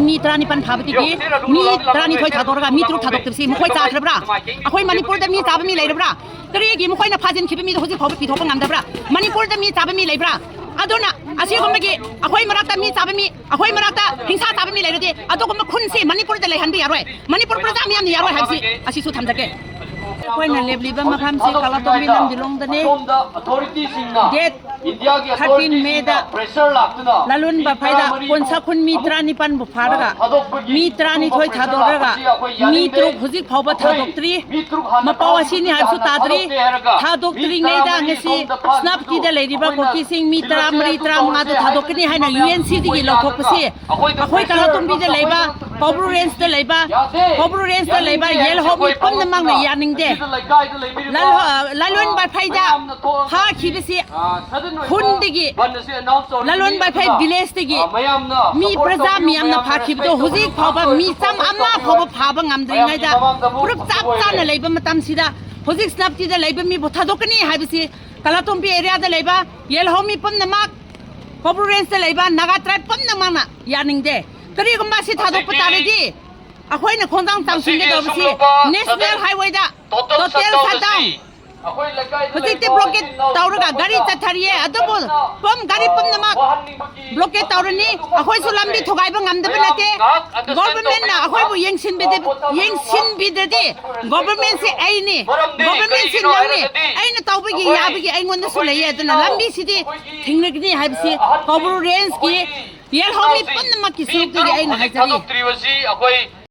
mi trani pan phabati gi mi trani thoi thadoraga mi tru thadoktabase makhoi chakhrabra akhoi Manipur da mi chaba mi leirabra Karigi makhoina phajilkhiba mi houjikphaoba pithokpa ngamdabra Manipur da mi chaba mi leibra aduna asigumagi akhoi marakta mi chaba mi akhoi marakta hingsa chaba mi leirade adugumba khunsi Manipur da leihanbi yaroi Manipur praja mi am ni yaroi habsi asisu thamjake akhoi na lebliba makham se kalatombi lam dilong dane det 13 May da lalun ba phaida konsa khun mi trani pan bu pharaga mi trani thoi thadoraga mi tru houjikphaoba thadoktri mapaw asini habsu tadri thadoktri ngai da ngasi snap ki da leiriba koki sing mi tramri tramnga da thadokni haina UNC di lothokpasi akhoi kalatombi da leiba Pobru range da leiba yel hobi pamna mangna yaning de lalun ba phaida ha khibasi khundigi lalun ba phai village digi mi praja mi amna phakhibo houjikphaoba mi cham amma phoba phaba ngamdri ngai da purup chap chana leiba matam sida hojik snap ti da leiba mi bothadokni habisi kalatombi area da leiba yel homi pamna mak Pobru range da leiba naga tribe pamna mangna yaning de Karigumba si thadokpa taredi akhoi khondang tangsinge dobsi national highway da total shutdown Hojikti blockade tauraga gari chathariye adobo pom gari pom namak blockade taurani akhoi su lambi thogaiba ngamdaba nate government na akhoi bu yengsin bidade government se aini government se nangni aina taubagi yabagi aingon su leye aduna lambi sidi thingnagni habsi Pobru range ki yel homi pon namak ki suk aina hajari